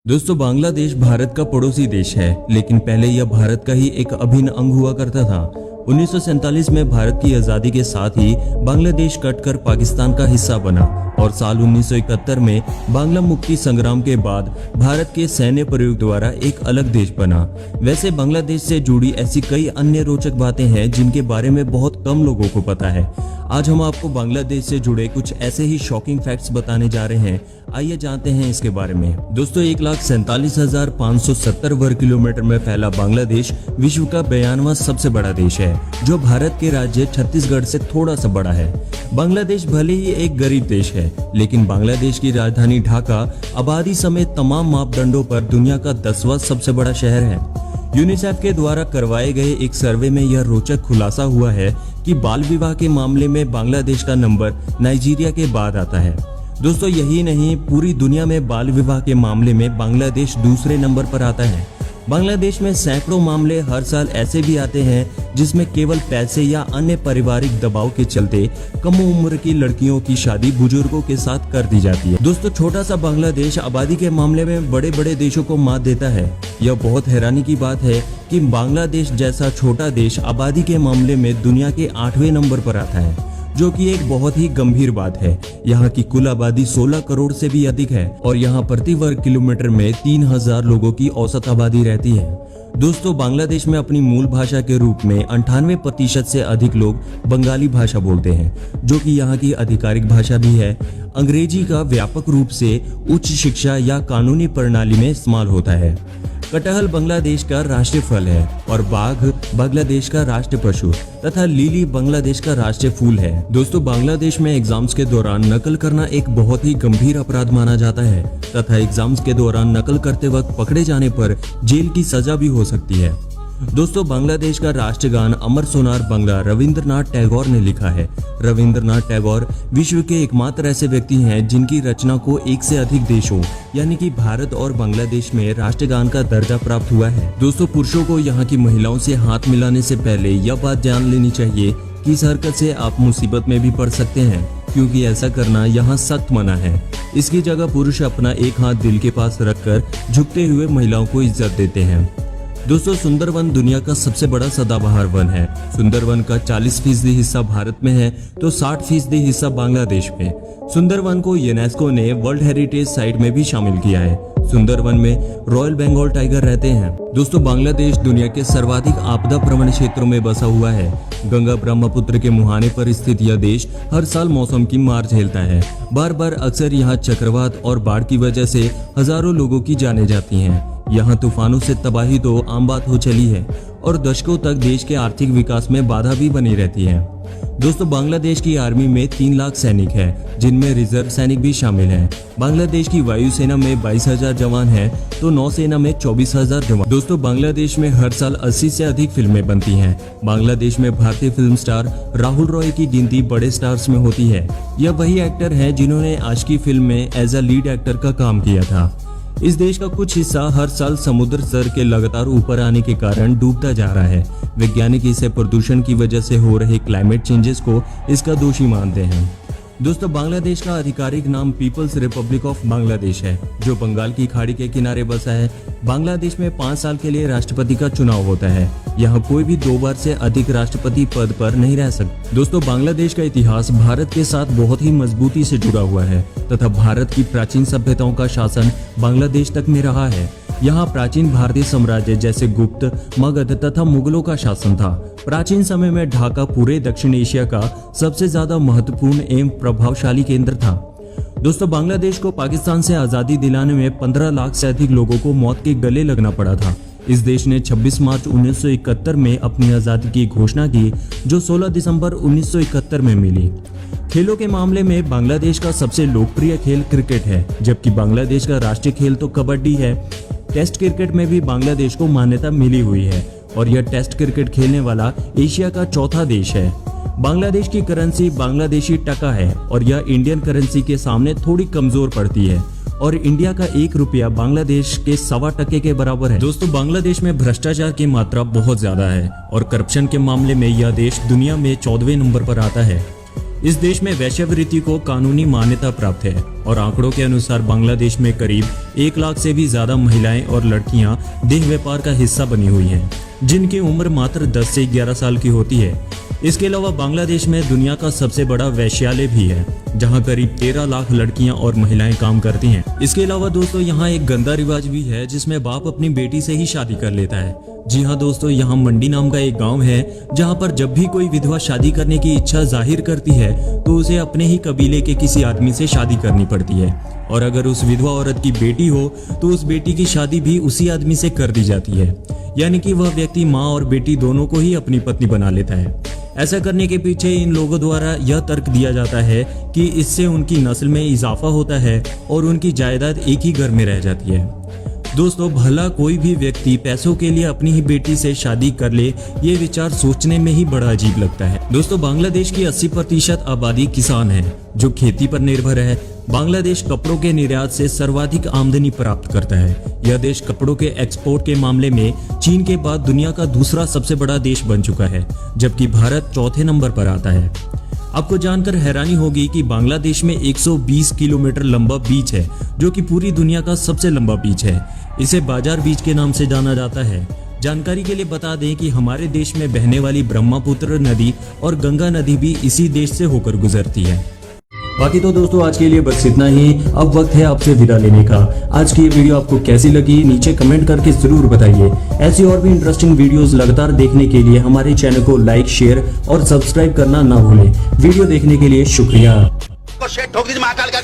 दोस्तों, बांग्लादेश भारत का पड़ोसी देश है, लेकिन पहले यह भारत का ही एक अभिन्न अंग हुआ करता था। 1947 में भारत की आजादी के साथ ही बांग्लादेश कटकर पाकिस्तान का हिस्सा बना और साल 1971 में बांग्ला मुक्ति संग्राम के बाद भारत के सैन्य प्रयोग द्वारा एक अलग देश बना। वैसे बांग्लादेश से जुड़ी ऐसी कई अन्य रोचक बातें हैं जिनके बारे में बहुत कम लोगों को पता है। आज हम आपको बांग्लादेश से जुड़े कुछ ऐसे ही शॉकिंग फैक्ट्स बताने जा रहे हैं। आइए जानते हैं इसके बारे में। दोस्तों, 1,47,570 वर्ग किलोमीटर में फैला बांग्लादेश विश्व का 92वां सबसे बड़ा देश है, जो भारत के राज्य छत्तीसगढ़ से थोड़ा सा बड़ा है। बांग्लादेश भले ही एक गरीब देश है, लेकिन बांग्लादेश की राजधानी ढाका आबादी समेत तमाम मापदंडों पर दुनिया का 10वां सबसे बड़ा शहर है। यूनिसेफ के द्वारा करवाए गए एक सर्वे में यह रोचक खुलासा हुआ है कि बाल विवाह के मामले में बांग्लादेश का नंबर नाइजीरिया के बाद आता है। दोस्तों, यही नहीं, पूरी दुनिया में बाल विवाह के मामले में बांग्लादेश दूसरे नंबर पर आता है। बांग्लादेश में सैकड़ों मामले हर साल ऐसे भी आते हैं जिसमें केवल पैसे या अन्य पारिवारिक दबाव के चलते कम उम्र की लड़कियों की शादी बुजुर्गों के साथ कर दी जाती है। दोस्तों, छोटा सा बांग्लादेश आबादी के मामले में बड़े बड़े देशों को मात देता है। यह बहुत हैरानी की बात है कि बांग्लादेश जैसा छोटा देश आबादी के मामले में दुनिया के 8वें नंबर पर आता है, जो कि एक बहुत ही गंभीर बात है। यहाँ की कुल आबादी 16 करोड़ से भी अधिक है और यहाँ प्रति वर्ग किलोमीटर में 3000 लोगों की औसत आबादी रहती है। दोस्तों, बांग्लादेश में अपनी मूल भाषा के रूप में 98% से अधिक लोग बंगाली भाषा बोलते हैं, जो कि यहाँ की आधिकारिक भाषा भी है। अंग्रेजी का व्यापक रूप से उच्च शिक्षा या कानूनी प्रणाली में इस्तेमाल होता है। कटहल बांग्लादेश का राष्ट्रीय फल है और बाघ बांग्लादेश का राष्ट्रीय पशु तथा लिली बांग्लादेश का राष्ट्रीय फूल है। दोस्तों, बांग्लादेश में एग्जाम्स के दौरान नकल करना एक बहुत ही गंभीर अपराध माना जाता है तथा एग्जाम्स के दौरान नकल करते वक्त पकड़े जाने पर जेल की सजा भी हो सकती है। दोस्तों, बांग्लादेश का राष्ट्रगान अमर सोनार बांग्ला रविंद्रनाथ टैगोर ने लिखा है। रविंद्रनाथ टैगोर विश्व के एकमात्र ऐसे व्यक्ति हैं जिनकी रचना को एक से अधिक देशों यानी कि भारत और बांग्लादेश में राष्ट्रगान का दर्जा प्राप्त हुआ है। दोस्तों, पुरुषों को यहाँ की महिलाओं से हाथ मिलाने से पहले यह बात जान लेनी चाहिए कि इस हरकत से आप मुसीबत में भी पड़ सकते हैं, क्योंकि ऐसा करना यहाँ सख्त मना है। इसकी जगह पुरुष अपना एक हाथ दिल के पास रखकर झुकते हुए महिलाओं को इज्जत देते हैं। दोस्तों, सुंदरवन दुनिया का सबसे बड़ा सदाबहार वन है। सुंदरवन का 40% हिस्सा भारत में है तो 60% हिस्सा बांग्लादेश में। सुंदरवन को यूनेस्को ने वर्ल्ड हेरिटेज साइट में भी शामिल किया है। सुंदरवन में रॉयल बंगाल टाइगर रहते हैं। दोस्तों, बांग्लादेश दुनिया के सर्वाधिक आपदा प्रवण क्षेत्रों में बसा हुआ है। गंगा ब्रह्मपुत्र के मुहाने पर स्थित यह देश हर साल मौसम की मार झेलता है। बार बार अक्सर यहाँ चक्रवात और बाढ़ की वजह से हजारों लोगों की जानें जाती हैं। यहाँ तूफानों से तबाही तो आम बात हो चली है और दशकों तक देश के आर्थिक विकास में बाधा भी बनी रहती है। दोस्तों, बांग्लादेश की आर्मी में 3 लाख सैनिक हैं, जिनमें रिजर्व सैनिक भी शामिल हैं। बांग्लादेश की वायुसेना में 22,000 जवान हैं तो नौसेना में 24,000 जवान। दोस्तों, बांग्लादेश में हर साल 80 से अधिक फिल्में बनती हैं। बांग्लादेश में भारतीय फिल्म स्टार राहुल रॉय की गिनती बड़े स्टार्स में होती है। यह वही एक्टर है जिन्होंने आशिकी फिल्म में एज अ लीड एक्टर का काम किया था। इस देश का कुछ हिस्सा हर साल समुद्र स्तर के लगातार ऊपर आने के कारण डूबता जा रहा है। वैज्ञानिक इसे प्रदूषण की वजह से हो रहे क्लाइमेट चेंजेस को इसका दोषी मानते हैं। दोस्तों, बांग्लादेश का आधिकारिक नाम पीपल्स रिपब्लिक ऑफ बांग्लादेश है, जो बंगाल की खाड़ी के किनारे बसा है। बांग्लादेश में 5 साल के लिए राष्ट्रपति का चुनाव होता है। यहाँ कोई भी 2 बार से अधिक राष्ट्रपति पद पर नहीं रह सकता। दोस्तों, बांग्लादेश का इतिहास भारत के साथ बहुत ही मजबूती से जुड़ा हुआ है तथा भारत की प्राचीन सभ्यताओं का शासन बांग्लादेश तक में रहा है। यहाँ प्राचीन भारतीय साम्राज्य जैसे गुप्त, मगध तथा मुगलों का शासन था। प्राचीन समय में ढाका पूरे दक्षिण एशिया का सबसे ज्यादा महत्वपूर्ण एवं प्रभावशाली केंद्र था। दोस्तों, बांग्लादेश को पाकिस्तान से आजादी दिलाने में 15 लाख से अधिक लोगों को मौत के गले लगना पड़ा था। इस देश ने 26 मार्च 1971 में अपनी आजादी की घोषणा की, जो 16 दिसंबर 1971 में मिली। खेलों के मामले में बांग्लादेश का सबसे लोकप्रिय खेल क्रिकेट है, जबकि बांग्लादेश का राष्ट्रीय खेल तो कबड्डी है। टेस्ट क्रिकेट में भी बांग्लादेश को मान्यता मिली हुई है और यह टेस्ट क्रिकेट खेलने वाला एशिया का 4था देश है। बांग्लादेश की करेंसी बांग्लादेशी टका है और यह इंडियन करेंसी के सामने थोड़ी कमजोर पड़ती है और इंडिया का 1 रुपया बांग्लादेश के 1.25 टके के बराबर है। दोस्तों, बांग्लादेश में भ्रष्टाचार की मात्रा बहुत ज्यादा है और करप्शन के मामले में यह देश दुनिया में 14वें नंबर पर आता है। इस देश में वैश्यावृत्ति को कानूनी मान्यता प्राप्त है और आंकड़ों के अनुसार बांग्लादेश में करीब 1 लाख से भी ज्यादा महिलाएं और लड़कियां देह व्यापार का हिस्सा बनी हुई हैं, जिनकी उम्र मात्र 10 से 11 साल की होती है। इसके अलावा बांग्लादेश में दुनिया का सबसे बड़ा वैश्यालय भी है, जहां करीब 13 लाख लड़कियां और महिलाएं काम करती हैं। इसके अलावा दोस्तों यहाँ एक गंदा रिवाज भी है जिसमें बाप अपनी बेटी से ही शादी कर लेता है। जी हाँ दोस्तों, यहाँ मंडी नाम का एक गांव है जहाँ पर जब भी कोई विधवा शादी करने की इच्छा जाहिर करती है तो उसे अपने ही कबीले के किसी आदमी से शादी करनी पड़ती है, और अगर उस विधवा औरत की बेटी हो तो उस बेटी की शादी भी उसी आदमी से कर दी जाती है, यानी कि वह व्यक्ति माँ और बेटी दोनों को ही अपनी पत्नी बना लेता है। ऐसा करने के पीछे इन लोगों द्वारा यह तर्क दिया जाता है कि इससे उनकी नस्ल में इजाफा होता है और उनकी जायदाद एक ही घर में रह जाती है। दोस्तों, भला कोई भी व्यक्ति पैसों के लिए अपनी ही बेटी से शादी कर ले, ये विचार सोचने में ही बड़ा अजीब लगता है। दोस्तों, बांग्लादेश की 80% आबादी किसान है जो खेती पर निर्भर है। बांग्लादेश कपड़ों के निर्यात से सर्वाधिक आमदनी प्राप्त करता है। यह देश कपड़ों के एक्सपोर्ट के मामले में चीन के बाद दुनिया का दूसरा सबसे बड़ा देश बन चुका है, जबकि भारत चौथे नंबर पर आता है। आपको जानकर हैरानी होगी कि बांग्लादेश में 120 किलोमीटर लंबा बीच है, जो कि पूरी दुनिया का सबसे लंबा बीच है। इसे बाजार बीच के नाम से जाना जाता है। जानकारी के लिए बता दें कि हमारे देश में बहने वाली ब्रह्मपुत्र नदी और गंगा नदी भी इसी देश से होकर गुजरती है। बाकी तो दोस्तों आज के लिए बस इतना ही। अब वक्त है आपसे विदा लेने का। आज की ये वीडियो आपको कैसी लगी नीचे कमेंट करके जरूर बताइए। ऐसी और भी इंटरेस्टिंग वीडियोस लगातार देखने के लिए हमारे चैनल को लाइक, शेयर और सब्सक्राइब करना ना भूलें। वीडियो देखने के लिए शुक्रिया। ठोक दीजिए महाकाल का